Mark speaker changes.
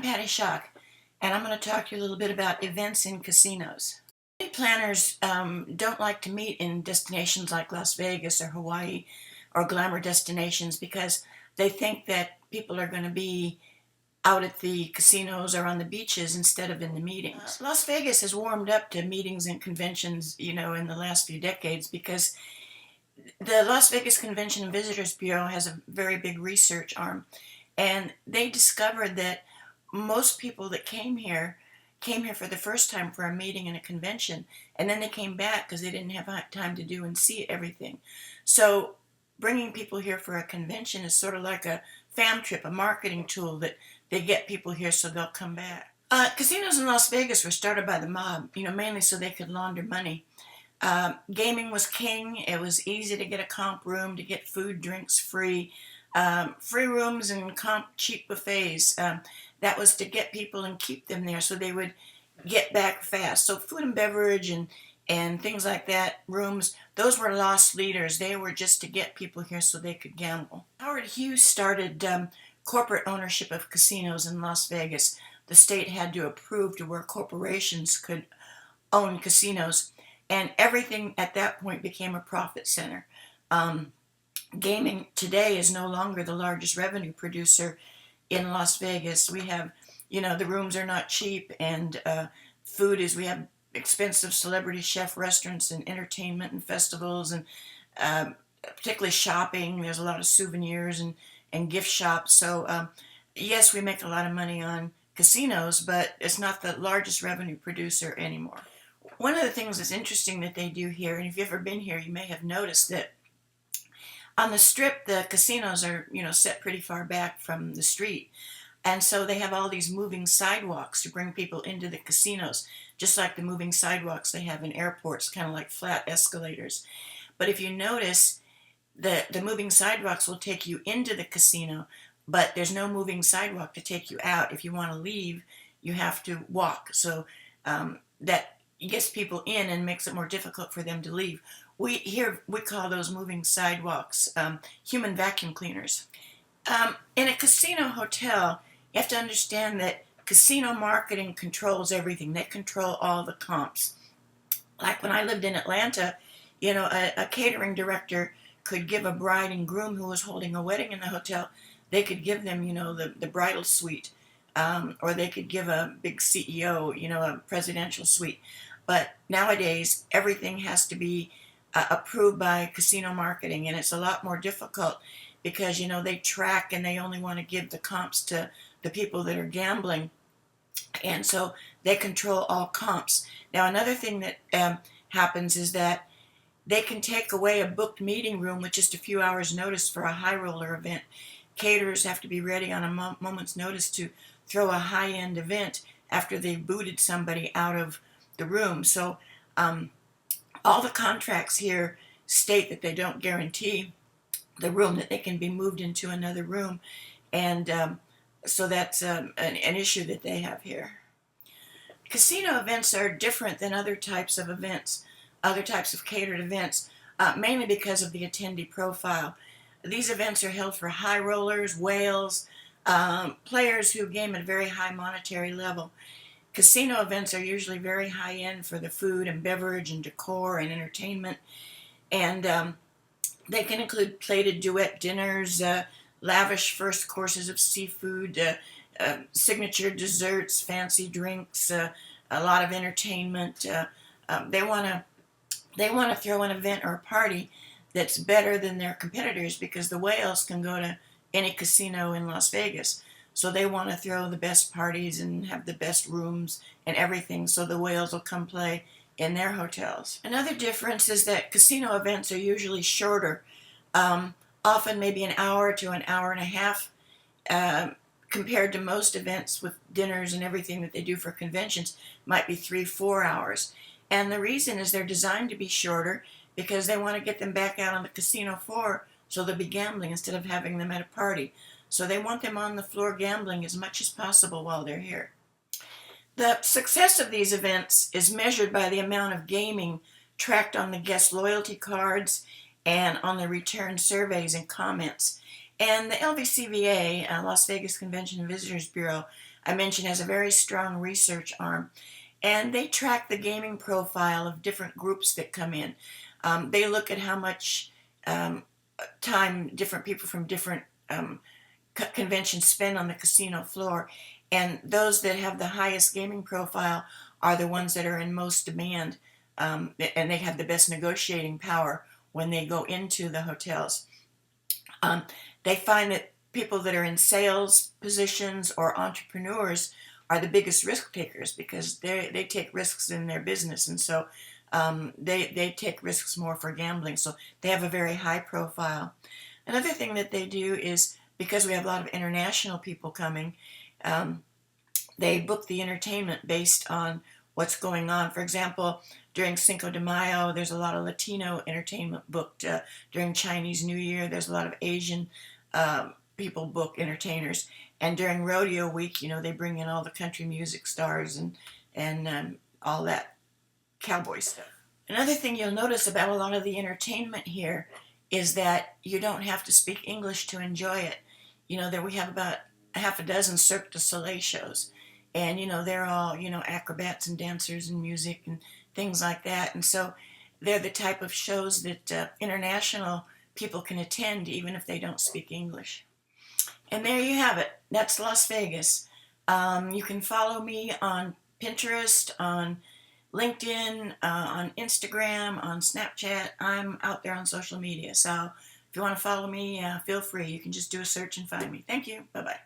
Speaker 1: Patti, and I'm going to talk to you a little bit about events in casinos. Many planners don't like to meet in destinations like Las Vegas or Hawaii or glamour destinations because they think that people are going to be out at the casinos or on the beaches instead of in the meetings. Las Vegas has warmed up to meetings and conventions, in the last few decades because the Las Vegas Convention and Visitors Bureau has a very big research arm, and they discovered that most people that came here for the first time for a meeting and a convention, and then they came back because they didn't have time to do and see everything. So bringing people here for a convention is sort of like a fam trip, a marketing tool that they get people here so they'll come back. Casinos in Las Vegas were started by the mob, mainly so they could launder money. Gaming was king. It was easy to get a comp room, to get food, drinks free, free rooms and comp cheap buffets. That was to get people and keep them there so they would get back fast. So food and beverage and things like that, rooms, those were lost leaders. They were just to get people here so they could gamble. Howard Hughes started corporate ownership of casinos in Las Vegas. The state had to approve to where corporations could own casinos, and everything at that point became a profit center. Gaming today is no longer the largest revenue producer in Las Vegas. We have, the rooms are not cheap, and we have expensive celebrity chef restaurants and entertainment and festivals, and particularly shopping. There's a lot of souvenirs and gift shops. So yes, we make a lot of money on casinos, but it's not the largest revenue producer anymore. One of the things that's interesting that they do here, and if you've ever been here, you may have noticed that on the Strip, the casinos are, set pretty far back from the street. And so they have all these moving sidewalks to bring people into the casinos, just like the moving sidewalks they have in airports, kind of like flat escalators. But if you notice, the moving sidewalks will take you into the casino, but there's no moving sidewalk to take you out. If you want to leave, you have to walk. So that gets people in and makes it more difficult for them to leave. We call those moving sidewalks human vacuum cleaners. In a casino hotel, you have to understand that casino marketing controls everything. They control all the comps. Like when I lived in Atlanta, a catering director could give a bride and groom who was holding a wedding in the hotel, they could give them, the bridal suite. Or they could give a big CEO, a presidential suite. But nowadays, everything has to be approved by casino marketing, and it's a lot more difficult because, they track and they only want to give the comps to the people that are gambling, and so they control all comps. Now, another thing that happens is that they can take away a booked meeting room with just a few hours' notice for a high roller event. Caterers have to be ready on a moment's notice to throw a high-end event after they've booted somebody out of the room. So all the contracts here state that they don't guarantee the room, that they can be moved into another room, and so that's an issue that they have here. Casino events are different than other types of events, other types of catered events, mainly because of the attendee profile. These events are held for high rollers, whales, players who game at a very high monetary level. Casino events are usually very high end for the food and beverage and decor and entertainment, and they can include plated duet dinners, lavish first courses of seafood, signature desserts, fancy drinks, a lot of entertainment. They want to throw an event or a party that's better than their competitors because the whales can go to any casino in Las Vegas. So they want to throw the best parties and have the best rooms and everything, so the whales will come play in their hotels. Another difference is that casino events are usually shorter, often maybe an hour to an hour and a half, compared to most events with dinners and everything that they do for conventions, might be 3-4 hours. And the reason is they're designed to be shorter because they want to get them back out on the casino floor so they'll be gambling instead of having them at a party. So they want them on the floor gambling as much as possible while they're here. The success of these events is measured by the amount of gaming tracked on the guest loyalty cards and on the return surveys and comments. And the LVCVA, Las Vegas Convention and Visitors Bureau, I mentioned, has a very strong research arm, and they track the gaming profile of different groups that come in. They look at how much um, time different people from different conventions spend on the casino floor, and those that have the highest gaming profile are the ones that are in most demand, and they have the best negotiating power when they go into the hotels. Um, they find that people that are in sales positions or entrepreneurs are the biggest risk takers because they take risks in their business, and so they take risks more for gambling. So they have a very high profile. Another thing that they do is, because we have a lot of international people coming, um, they book the entertainment based on what's going on. For example, during Cinco de Mayo, there's a lot of Latino entertainment booked. During Chinese New Year, there's a lot of Asian people book entertainers. And during rodeo week, they bring in all the country music stars and all that cowboy stuff. Another thing you'll notice about a lot of the entertainment here is that you don't have to speak English to enjoy it. There we have about a half a dozen Cirque du Soleil shows, and they're all acrobats and dancers and music and things like that. And so they're the type of shows that international people can attend even if they don't speak English. And there you have it. That's Las Vegas. You can follow me on Pinterest, on LinkedIn, on Instagram, on Snapchat. I'm out there on social media. So if you want to follow me, feel free. You can just do a search and find me. Thank you. Bye-bye.